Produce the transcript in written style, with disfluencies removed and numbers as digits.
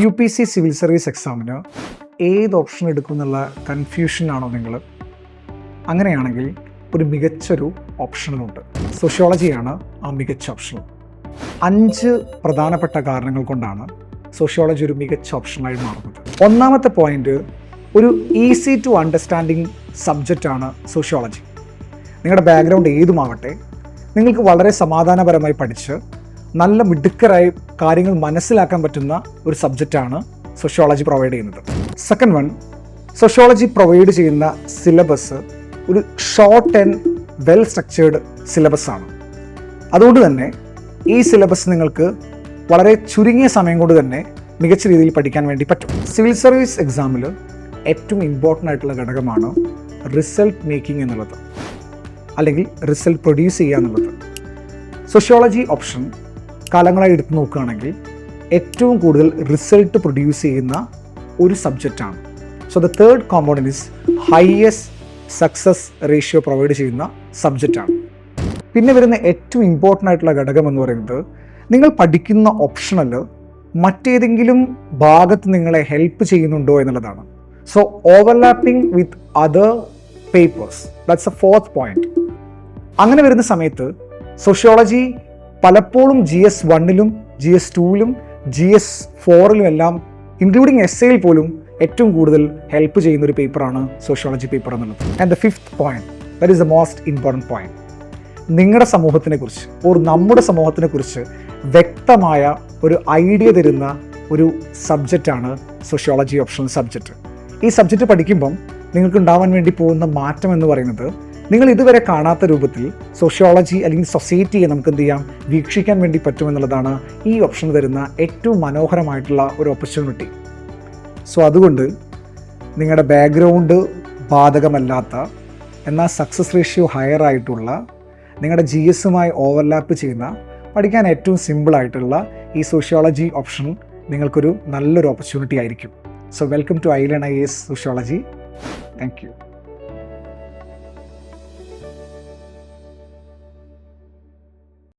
UPSC civil service എക്സാമിന് ഏത് option എടുക്കുമെന്നുള്ള കൺഫ്യൂഷനാണോ നിങ്ങൾ? അങ്ങനെയാണെങ്കിൽ ഒരു മികച്ചൊരു ഓപ്ഷനുണ്ട്. സോഷ്യോളജിയാണ് ആ മികച്ച ഓപ്ഷൻ. 5 പ്രധാനപ്പെട്ട കാരണങ്ങൾ കൊണ്ടാണ് സോഷ്യോളജി ഒരു മികച്ച ഓപ്ഷനായി മാറുന്നത്. ഒന്നാമത്തെ പോയിന്റ്, ഒരു ഈസി ടു അണ്ടർസ്റ്റാൻഡിങ് സബ്ജക്റ്റാണ് സോഷ്യോളജി. നിങ്ങളുടെ ബാക്ക്ഗ്രൗണ്ട് ഏതുമാവട്ടെ, നിങ്ങൾക്ക് വളരെ സമാധാനപരമായി പഠിച്ച് നല്ല മിടുക്കരായി കാര്യങ്ങൾ മനസ്സിലാക്കാൻ പറ്റുന്ന ഒരു സബ്ജക്റ്റാണ് സോഷ്യോളജി പ്രൊവൈഡ് ചെയ്യുന്നത്. സെക്കൻഡ് വൺ, സോഷ്യോളജി പ്രൊവൈഡ് ചെയ്യുന്ന സിലബസ് ഒരു short and well structured syllabus ആണ്. അതുകൊണ്ട് തന്നെ ഈ സിലബസ് നിങ്ങൾക്ക് വളരെ ചുരുങ്ങിയ സമയം കൊണ്ട് തന്നെ മികച്ച രീതിയിൽ പഠിക്കാൻ വേണ്ടി പറ്റും. സിവിൽ സർവീസ് എക്സാമിൽ ഏറ്റവും ഇമ്പോർട്ടൻ്റ് ആയിട്ടുള്ള ഘടകമാണ് റിസൾട്ട് മേക്കിംഗ് എന്നുള്ളത്, അല്ലെങ്കിൽ റിസൾട്ട് പ്രൊഡ്യൂസ് ചെയ്യുക എന്നുള്ളത്. സോഷ്യോളജി ഓപ്ഷൻ കാലങ്ങളായി എടുത്തു നോക്കുകയാണെങ്കിൽ ഏറ്റവും കൂടുതൽ റിസൾട്ട് പ്രൊഡ്യൂസ് ചെയ്യുന്ന ഒരു സബ്ജക്റ്റാണ്. So the third component is highest success ratio provide ചെയ്യുന്ന സബ്ജക്റ്റാണ്. പിന്നെ വരുന്ന ഏറ്റവും ഇമ്പോർട്ടൻ്റ് ആയിട്ടുള്ള ഘടകം എന്ന് പറയുന്നത്, നിങ്ങൾ പഠിക്കുന്ന ഓപ്ഷണൽ മറ്റേതെങ്കിലും ഭാഗത്ത് നിങ്ങളെ ഹെൽപ്പ് ചെയ്യുന്നുണ്ടോ എന്നുള്ളതാണ്. So overlapping with other papers, that's A fourth point. അങ്ങനെ വരുന്ന സമയത്ത് സോഷ്യോളജി പലപ്പോഴും GS 1-ലും GS 2-ലും GS 4-ലും എല്ലാം, ഇൻക്ലൂഡിങ് എസ്സേയിൽ പോലും ഏറ്റവും കൂടുതൽ ഹെൽപ്പ് ചെയ്യുന്ന ഒരു പേപ്പറാണ് സോഷ്യോളജി പേപ്പർ എന്നുള്ളത്. And the fifth point, that is the most important point, നിങ്ങളുടെ സമൂഹത്തിനെ കുറിച്ച് നമ്മുടെ സമൂഹത്തിനെ കുറിച്ച് വ്യക്തമായ ഒരു ഐഡിയ തരുന്ന ഒരു സബ്ജക്റ്റാണ് സോഷ്യോളജി ഓപ്ഷണൽ സബ്ജക്റ്റ്. ഈ സബ്ജക്റ്റ് പഠിക്കുമ്പം നിങ്ങൾക്ക് ഉണ്ടാവാൻ വേണ്ടി പോകുന്ന മാറ്റം എന്ന് പറയുന്നത്, നിങ്ങൾ ഇതുവരെ കാണാത്ത രൂപത്തിൽ സോഷ്യോളജി അല്ലെങ്കിൽ സൊസൈറ്റിയെ നമുക്ക് എന്ത് ചെയ്യാം, വീക്ഷിക്കാൻ വേണ്ടി പറ്റുമെന്നുള്ളതാണ് ഈ ഓപ്ഷൻ തരുന്ന ഏറ്റവും മനോഹരമായിട്ടുള്ള ഒരു ഓപ്പർച്യൂണിറ്റി. സോ അതുകൊണ്ട് നിങ്ങളുടെ ബാക്ക്ഗ്രൗണ്ട് ബാധകമല്ലാത്ത, എന്നാൽ സക്സസ് റേഷ്യോ ഹയർ ആയിട്ടുള്ള, നിങ്ങളുടെ GSുമായി ഓവർലാപ്പ് ചെയ്യുന്ന, പഠിക്കാൻ ഏറ്റവും സിമ്പിളായിട്ടുള്ള ഈ സോഷ്യോളജി ഓപ്ഷൻ നിങ്ങൾക്കൊരു നല്ലൊരു ഓപ്പർച്യൂണിറ്റി ആയിരിക്കും. സോ വെൽക്കം ടു ഐലൺ IAS സോഷ്യോളജി. Thank U.